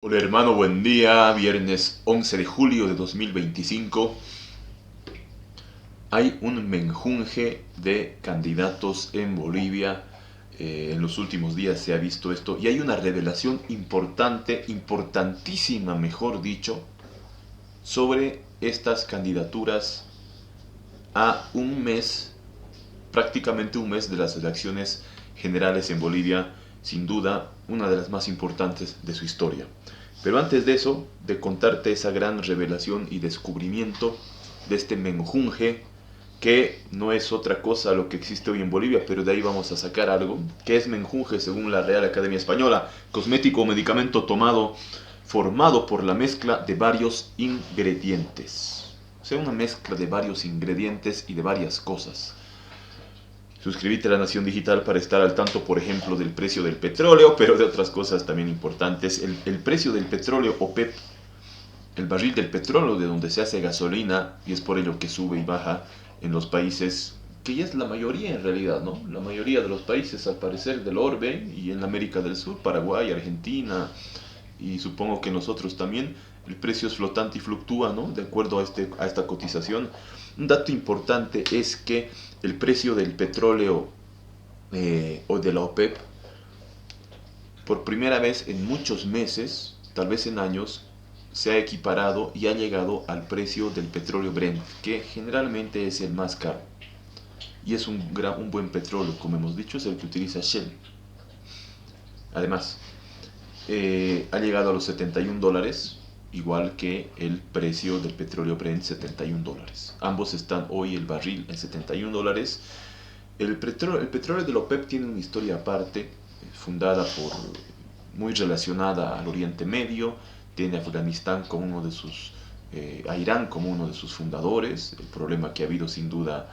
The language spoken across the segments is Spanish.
Hola hermano, buen día. Viernes 11 de julio de 2025. Hay un menjunje de candidatos en Bolivia. En los últimos días se ha visto esto y hay una revelación importante, importantísima, mejor dicho, sobre estas candidaturas a un mes, prácticamente un mes de las elecciones generales en Bolivia, sin duda una de las más importantes de su historia. Pero antes de eso, de contarte esa gran revelación y descubrimiento de este menjunje, que no es otra cosa lo que existe hoy en Bolivia, pero de ahí vamos a sacar algo, que es menjunje según la Real Academia Española, cosmético o medicamento tomado, formado por la mezcla de varios ingredientes. O sea, una mezcla de varios ingredientes y de varias cosas. Suscríbete a La Nación Digital para estar al tanto, por ejemplo, del precio del petróleo, pero de otras cosas también importantes. El precio del petróleo o PEP, el barril del petróleo de donde se hace gasolina, y es por ello que sube y baja en los países, que ya es la mayoría en realidad, ¿no? La mayoría de los países, al parecer, del orbe y en América del Sur, Paraguay, Argentina, y supongo que nosotros también, el precio es flotante y fluctúa, ¿no? De acuerdo a esta cotización. Un dato importante es que el precio del petróleo o de la OPEP, por primera vez en muchos meses, tal vez en años, se ha equiparado y ha llegado al precio del petróleo Brent, que generalmente es el más caro. Y es un buen petróleo, como hemos dicho, es el que utiliza Shell. Además, ha llegado a los $71, igual que el precio del petróleo Brent, $71. Ambos están hoy el barril en $71. El petróleo de la OPEP tiene una historia aparte, fundada por, muy relacionada al Oriente Medio, tiene a Afganistán como uno de sus, a Irán como uno de sus fundadores. El problema que ha habido sin duda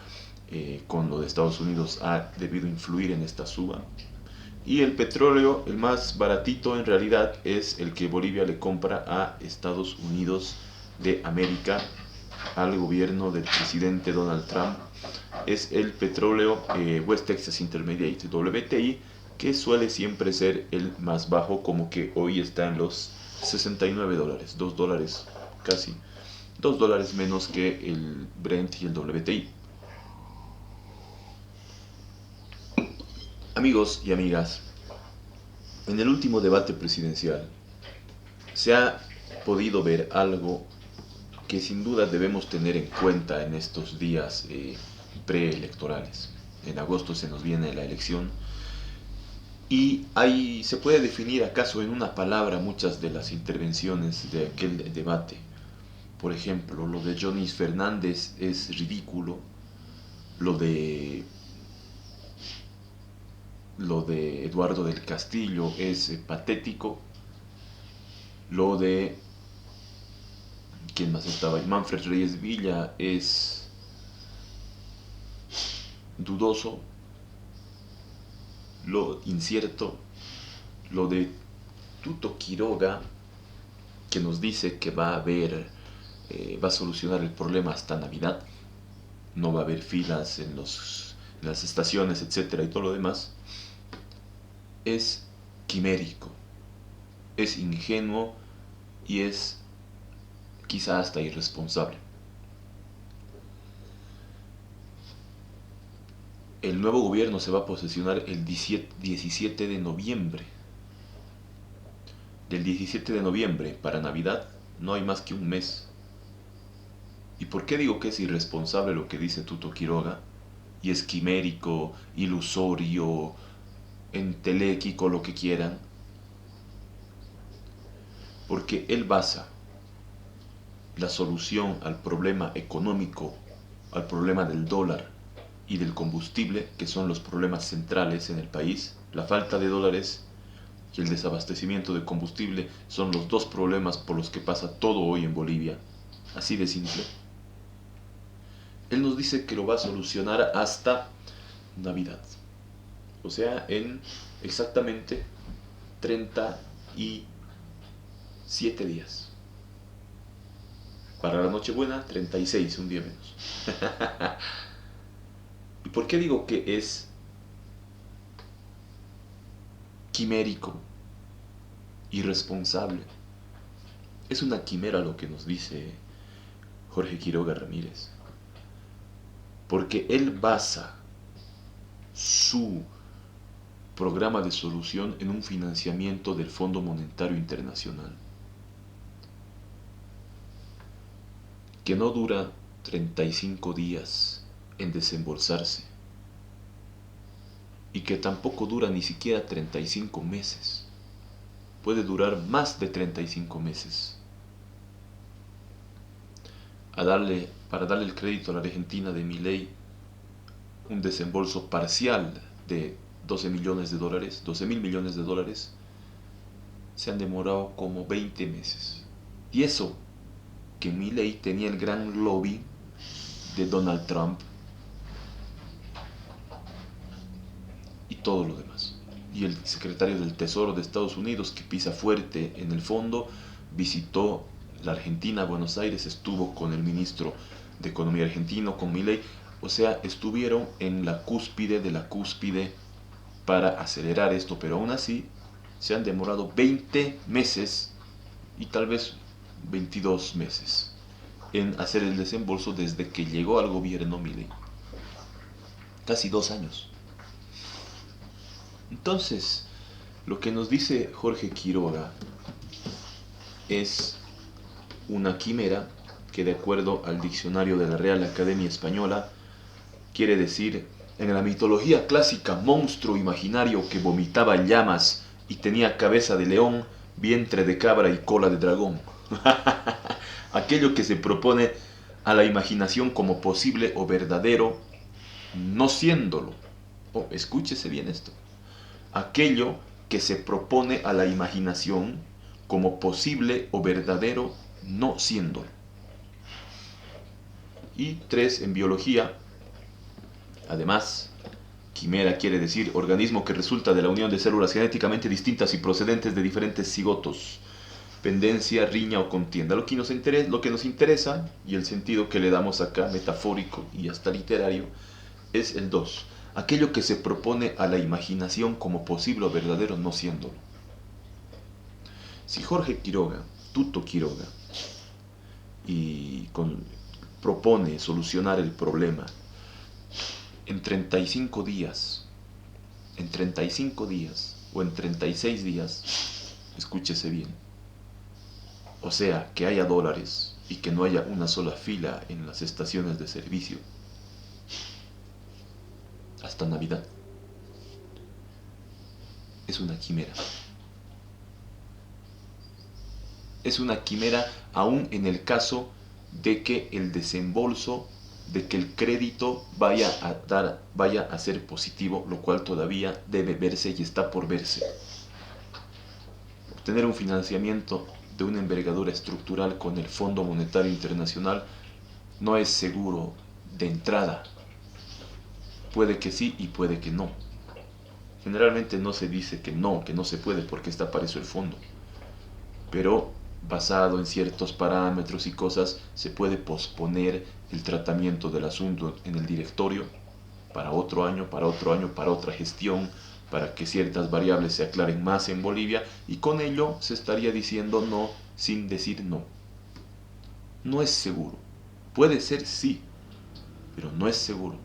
con lo de Estados Unidos ha debido influir en esta suba. Y el petróleo, el más baratito en realidad, es el que Bolivia le compra a Estados Unidos de América, al gobierno del presidente Donald Trump. Es el petróleo West Texas Intermediate, WTI, que suele siempre ser el más bajo, como que hoy está en los $69, $2 casi, $2 menos que el Brent y el WTI. Amigos y amigas, en el último debate presidencial se ha podido ver algo que sin duda debemos tener en cuenta en estos días preelectorales. En agosto se nos viene la elección y ahí se puede definir acaso en una palabra muchas de las intervenciones de aquel debate. Por ejemplo, lo de Jonis Fernández es ridículo, lo de lo de Eduardo del Castillo es patético, lo de ¿quién más estaba ahí? Manfred Reyes Villa es dudoso, lo incierto, lo de Tuto Quiroga, que nos dice que va a haber, va a solucionar el problema hasta Navidad, no va a haber filas en las estaciones, etcétera, y todo lo demás, es quimérico, es ingenuo y es quizá hasta irresponsable. El nuevo gobierno se va a posesionar el 17 de noviembre. Del 17 de noviembre para Navidad no hay más que un mes. ¿Y por qué digo que es irresponsable lo que dice Tuto Quiroga? Y es quimérico, ilusorio, entelequico, lo que quieran. Porque él basa la solución al problema económico, al problema del dólar y del combustible, que son los problemas centrales en el país. La falta de dólares y el desabastecimiento de combustible son los dos problemas por los que pasa todo hoy en Bolivia. Así de simple. Él nos dice que lo va a solucionar hasta Navidad. O sea, en exactamente 37 días. Para la Nochebuena, 36, un día menos. ¿Y por qué digo que es quimérico, irresponsable? Es una quimera lo que nos dice Jorge Quiroga Ramírez, porque él basa su programa de solución en un financiamiento del Fondo Monetario Internacional, que no dura 35 días en desembolsarse y que tampoco dura ni siquiera 35 meses. Puede durar más de 35 meses. Para darle el crédito a la Argentina de Milei, un desembolso parcial de 12 millones de dólares, 12 mil millones de dólares, se han demorado como 20 meses. Y eso que Milei tenía el gran lobby de Donald Trump y todo lo demás. Y el secretario del Tesoro de Estados Unidos, que pisa fuerte en el fondo, visitó la Argentina, Buenos Aires, estuvo con el ministro de Economía argentino, con Milei. O sea, estuvieron en la cúspide de la cúspide para acelerar esto, pero aún así se han demorado 20 meses y tal vez 22 meses en hacer el desembolso desde que llegó al gobierno Milei. Casi 2 años. Entonces, lo que nos dice Jorge Quiroga es una quimera que, de acuerdo al diccionario de la Real Academia Española, quiere decir, en la mitología clásica, monstruo imaginario que vomitaba llamas y tenía cabeza de león, vientre de cabra y cola de dragón. Aquello que se propone a la imaginación como posible o verdadero, no siéndolo. Oh, escúchese bien esto. Aquello que se propone a la imaginación como posible o verdadero, no siéndolo. Y 3, en biología, además, quimera quiere decir organismo que resulta de la unión de células genéticamente distintas y procedentes de diferentes cigotos, pendencia, riña o contienda. Lo que nos interesa, y el sentido que le damos acá, metafórico y hasta literario, es el 2. Aquello que se propone a la imaginación como posible o verdadero, no siéndolo. Si Jorge Quiroga, Tuto Quiroga, propone solucionar el problema en 35 días, en 35 días o en 36 días, escúchese bien, o sea, que haya dólares y que no haya una sola fila en las estaciones de servicio, hasta Navidad, es una quimera. Es una quimera aún en el caso de que el desembolso, de que el crédito vaya a ser positivo, lo cual todavía debe verse y está por verse. Obtener un financiamiento de una envergadura estructural con el Fondo Monetario Internacional no es seguro de entrada. Puede que sí y puede que no. Generalmente no se dice que no se puede, porque está para eso el fondo. Pero basado en ciertos parámetros y cosas, se puede posponer el tratamiento del asunto en el directorio para otro año, para otro año, para otra gestión, para que ciertas variables se aclaren más en Bolivia, y con ello se estaría diciendo no sin decir no. No es seguro. Puede ser sí, pero no es seguro.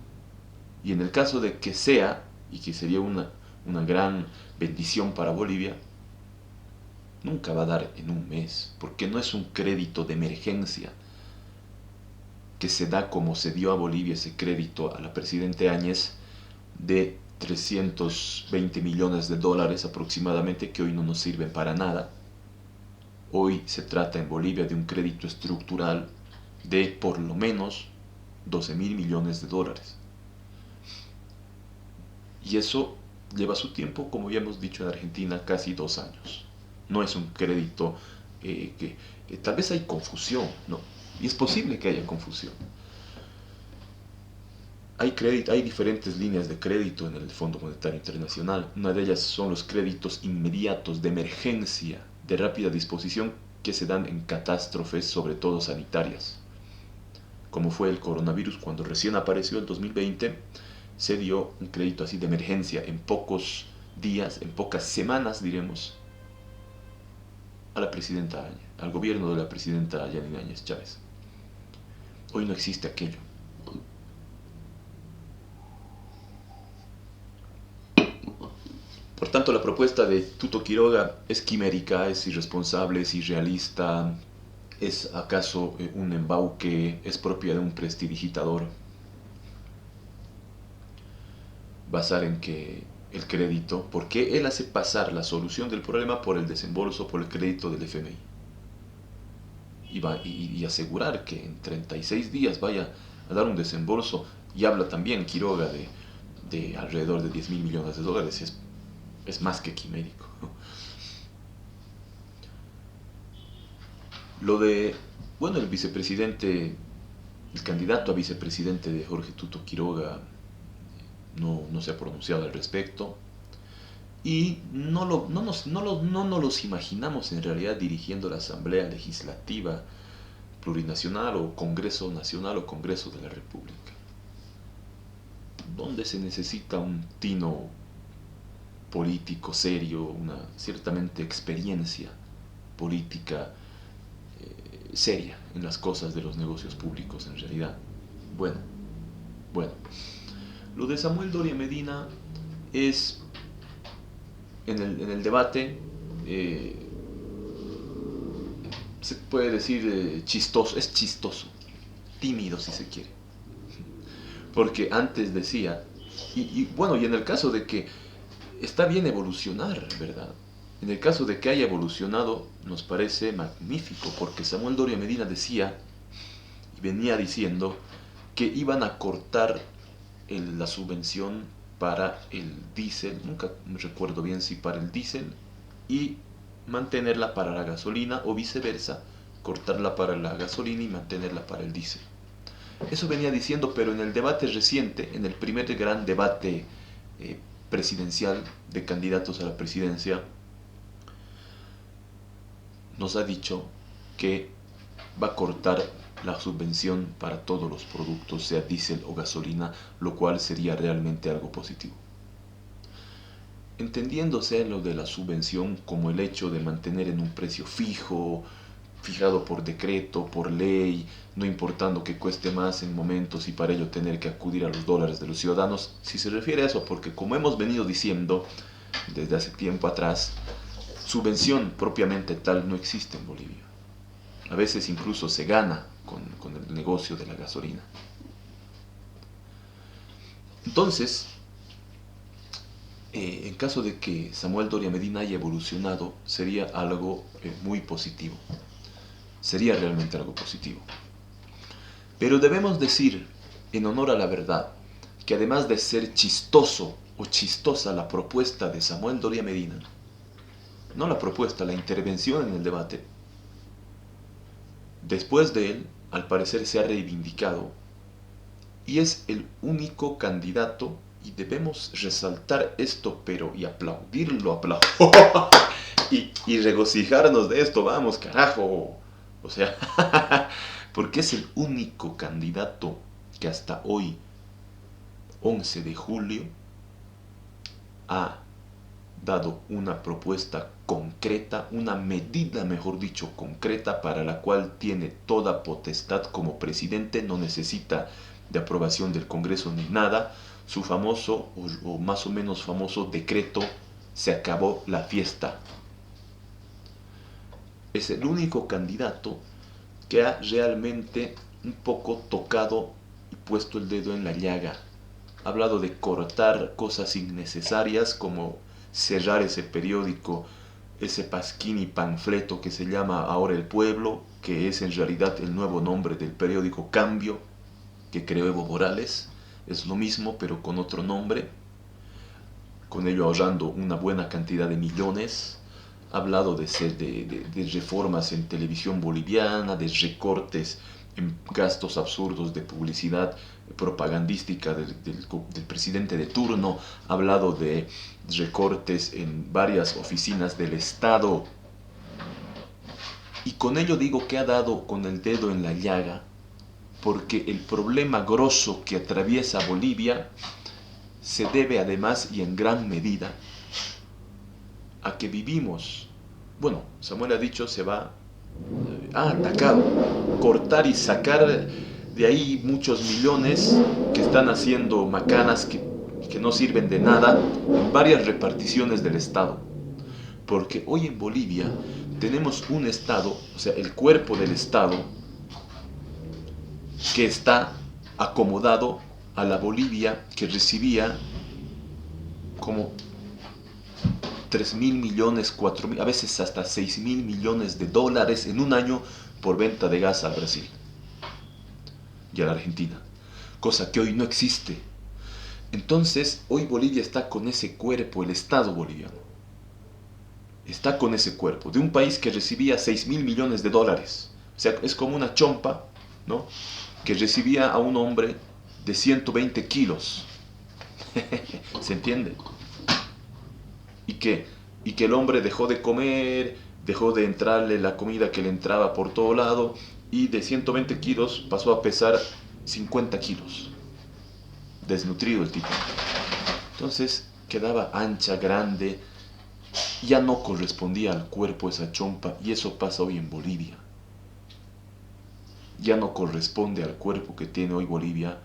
Y en el caso de que sea, y que sería una gran bendición para Bolivia, nunca va a dar en un mes, porque no es un crédito de emergencia que se da como se dio a Bolivia ese crédito a la presidente Áñez de 320 millones de dólares aproximadamente, que hoy no nos sirven para nada. Hoy se trata en Bolivia de un crédito estructural de por lo menos 12 mil millones de dólares. Y eso lleva su tiempo, como ya hemos dicho en Argentina, casi 2 años. No es un crédito que tal vez hay confusión, ¿no? Y es posible que haya confusión. Hay diferentes líneas de crédito en el Fondo Monetario Internacional. Una de ellas son los créditos inmediatos de emergencia, de rápida disposición, que se dan en catástrofes, sobre todo sanitarias. Como fue el coronavirus cuando recién apareció el 2020, se dio un crédito así de emergencia en pocos días, en pocas semanas, diremos. a la presidenta Áñez, al gobierno de la presidenta Yanine Áñez Chávez. Hoy no existe aquello. Por tanto, la propuesta de Tuto Quiroga es quimérica, es irresponsable, es irrealista, es acaso un embauque, es propia de un prestidigitador. Basar en que el crédito, porque él hace pasar la solución del problema por el desembolso, por el crédito del FMI. Y asegurar que en 36 días vaya a dar un desembolso, y habla también Quiroga de alrededor de 10 mil millones de dólares, es más que quimérico. Lo de, bueno, el vicepresidente, el candidato a vicepresidente de Jorge Tuto Quiroga no se ha pronunciado al respecto. Y no nos los imaginamos en realidad dirigiendo la Asamblea Legislativa Plurinacional o Congreso Nacional o Congreso de la República, donde se necesita un tino político serio, una ciertamente experiencia política seria en las cosas de los negocios públicos en realidad. Bueno, lo de Samuel Doria Medina es en el debate, se puede decir chistoso, es chistoso, tímido si se quiere, porque antes decía, y en el caso de que está bien evolucionar, ¿verdad? En el caso de que haya evolucionado, nos parece magnífico, porque Samuel Doria Medina decía, y venía diciendo, que iban a cortar la subvención para el diésel, nunca me recuerdo bien si para el diésel, y mantenerla para la gasolina, o viceversa, cortarla para la gasolina y mantenerla para el diésel. Eso venía diciendo, pero en el debate reciente, en el primer gran debate presidencial de candidatos a la presidencia, nos ha dicho que va a cortar la subvención para todos los productos, sea diésel o gasolina, lo cual sería realmente algo positivo. Entendiéndose lo de la subvención como el hecho de mantener en un precio fijo, fijado por decreto, por ley, no importando que cueste más en momentos y para ello tener que acudir a los dólares de los ciudadanos, si se refiere a eso, porque como hemos venido diciendo desde hace tiempo atrás, subvención propiamente tal no existe en Bolivia. A veces incluso se gana con el negocio de la gasolina. Entonces, en caso de que Samuel Doria Medina haya evolucionado, sería algo muy positivo. Sería realmente algo positivo. Pero debemos decir, en honor a la verdad, que además de ser chistoso o chistosa la propuesta de Samuel Doria Medina, no la propuesta, la intervención en el debate, después de él, al parecer se ha reivindicado y es el único candidato, y debemos resaltar esto, pero y aplaudirlo, y regocijarnos de esto, vamos, carajo, o sea, porque es el único candidato que hasta hoy, 11 de julio, ha dado una propuesta concreta, una medida, mejor dicho, concreta, para la cual tiene toda potestad como presidente, no necesita de aprobación del Congreso ni nada. Su famoso, o más o menos famoso decreto, se acabó la fiesta. Es el único candidato que ha realmente un poco tocado y puesto el dedo en la llaga. Ha hablado de cortar cosas innecesarias como cerrar ese periódico, ese pasquín y panfleto que se llama ahora El Pueblo, que es en realidad el nuevo nombre del periódico Cambio, que creó Evo Morales. Es lo mismo, pero con otro nombre, con ello ahorrando una buena cantidad de millones. Ha hablado de reformas en televisión boliviana, de recortes en gastos absurdos de publicidad propagandística del presidente de turno. Ha hablado de recortes en varias oficinas del Estado. Y con ello digo que ha dado con el dedo en la llaga, porque el problema grosso que atraviesa Bolivia se debe además y en gran medida a que vivimos bueno, Samuel ha dicho, se va a atacar, cortar y sacar de ahí muchos millones que están haciendo macanas que no sirven de nada en varias reparticiones del Estado. Porque hoy en Bolivia tenemos un Estado, o sea, el cuerpo del Estado, que está acomodado a la Bolivia que recibía como 3.000 millones, 4.000, a veces hasta 6.000 millones de dólares en un año por venta de gas al Brasil y a la Argentina, cosa que hoy no existe. Entonces, hoy Bolivia está con ese cuerpo, el Estado boliviano, está con ese cuerpo, de un país que recibía 6.000 millones de dólares. O sea, es como una chompa, ¿no? Que recibía a un hombre de 120 kilos. ¿Se entiende? Y que, y que el hombre dejó de comer, dejó de entrarle la comida que le entraba por todo lado, y de 120 kilos pasó a pesar 50 kilos. Desnutrido el tipo. Entonces quedaba ancha, grande, ya no correspondía al cuerpo esa chompa, y eso pasa hoy en Bolivia. Ya no corresponde al cuerpo que tiene hoy Bolivia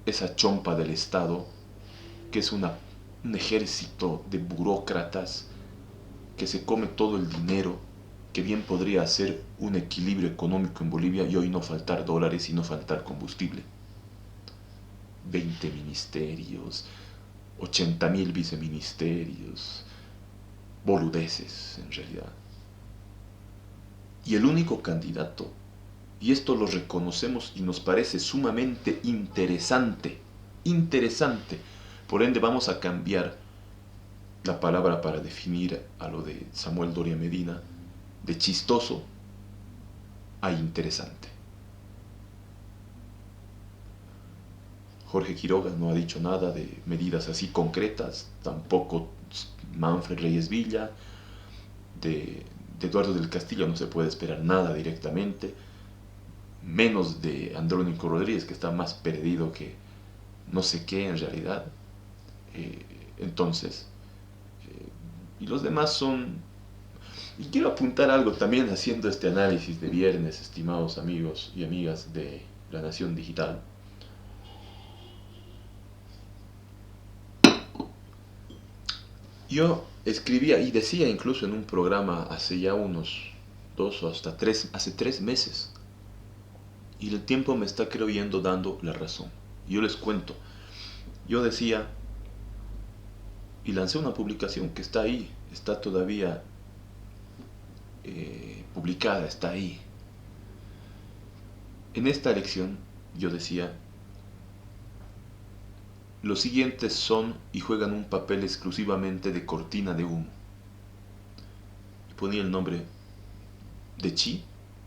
esa chompa del Estado, que es un ejército de burócratas que se come todo el dinero, que bien podría hacer un equilibrio económico en Bolivia y hoy no faltar dólares y no faltar combustible. 20 ministerios, 80.000 viceministerios, boludeces en realidad. Y el único candidato, y esto lo reconocemos y nos parece sumamente interesante, por ende vamos a cambiar la palabra para definir a lo de Samuel Doria Medina, de chistoso a interesante. Jorge Quiroga no ha dicho nada de medidas así concretas, tampoco Manfred Reyes Villa, de Eduardo del Castillo no se puede esperar nada directamente, menos de Andrónico Rodríguez, que está más perdido que no sé qué en realidad. Entonces, y los demás son... Y quiero apuntar algo también haciendo este análisis de viernes, estimados amigos y amigas de La Nación Digital. Yo escribía y decía incluso en un programa hace ya unos 2 o hasta 3, hace 3 meses, y el tiempo me está creo yendo dando la razón. Yo les cuento, yo decía y lancé una publicación que está ahí, está todavía publicada, está ahí. En esta elección yo decía, los siguientes son y juegan un papel exclusivamente de cortina de humo. Y ponía el nombre de Chi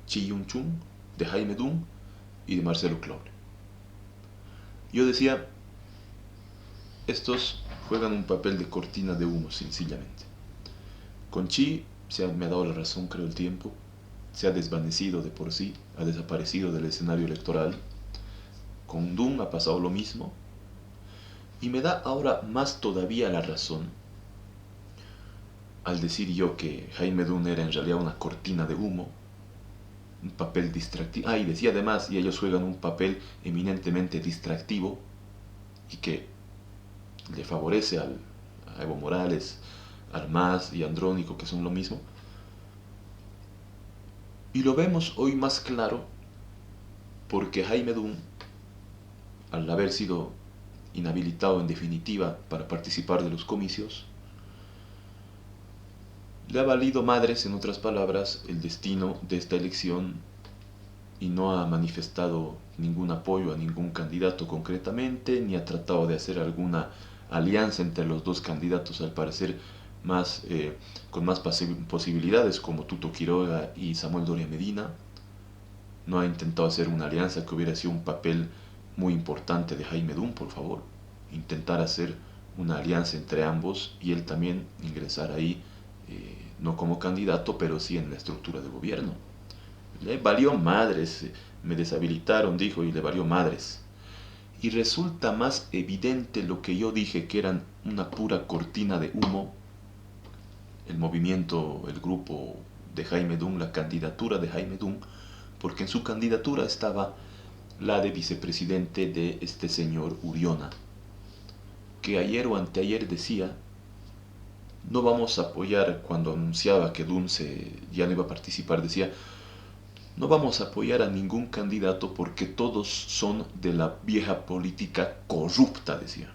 Yun-chung, de Jaime Dung y de Marcelo Claure. Yo decía, estos juegan un papel de cortina de humo, sencillamente. Con Chi me ha dado la razón, creo, el tiempo. Se ha desvanecido de por sí, ha desaparecido del escenario electoral. Con Dung ha pasado lo mismo. Y me da ahora más todavía la razón al decir yo que Jaime Dung era en realidad una cortina de humo, un papel distractivo. Y decía además, y ellos juegan un papel eminentemente distractivo y que le favorece a Evo Morales, al MAS y a Andrónico, que son lo mismo. Y lo vemos hoy más claro porque Jaime Dung, al haber sido inhabilitado en definitiva para participar de los comicios, le ha valido madres, en otras palabras, el destino de esta elección y no ha manifestado ningún apoyo a ningún candidato concretamente, ni ha tratado de hacer alguna alianza entre los dos candidatos, al parecer más, con más posibilidades, como Tuto Quiroga y Samuel Doria Medina. No ha intentado hacer una alianza, que hubiera sido un papel muy importante de Jaime Dung, por favor. Intentar hacer una alianza entre ambos y él también ingresar ahí, no como candidato, pero sí en la estructura de gobierno. Le valió madres, me deshabilitaron, dijo, y le valió madres. Y resulta más evidente lo que yo dije, que eran una pura cortina de humo, el movimiento, el grupo de Jaime Dum, la candidatura de Jaime Dum, porque en su candidatura estaba la de vicepresidente de este señor Uriona, que ayer o anteayer decía, no vamos a apoyar, cuando anunciaba que Dum ya no iba a participar, decía, no vamos a apoyar a ningún candidato porque todos son de la vieja política corrupta, decía.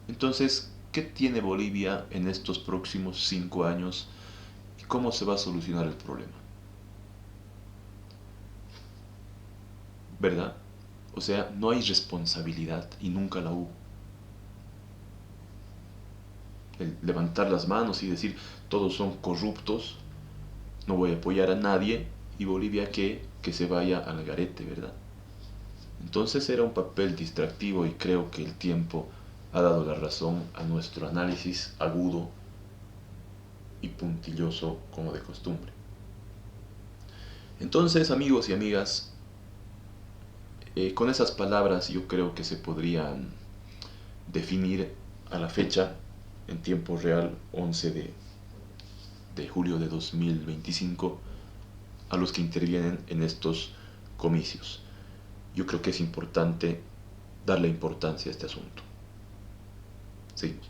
Entonces, ¿qué tiene Bolivia en estos próximos 5 años y cómo se va a solucionar el problema? ¿Verdad? O sea, no hay responsabilidad y nunca la hubo. El levantar las manos y decir todos son corruptos, no voy a apoyar a nadie, y Bolivia que se vaya al garete, ¿verdad? Entonces era un papel distractivo y creo que el tiempo ha dado la razón a nuestro análisis agudo y puntilloso como de costumbre. Entonces, amigos y amigas, con esas palabras yo creo que se podrían definir a la fecha, en tiempo real, 11 de julio de 2025, a los que intervienen en estos comicios. Yo creo que es importante darle importancia a este asunto. Seguimos.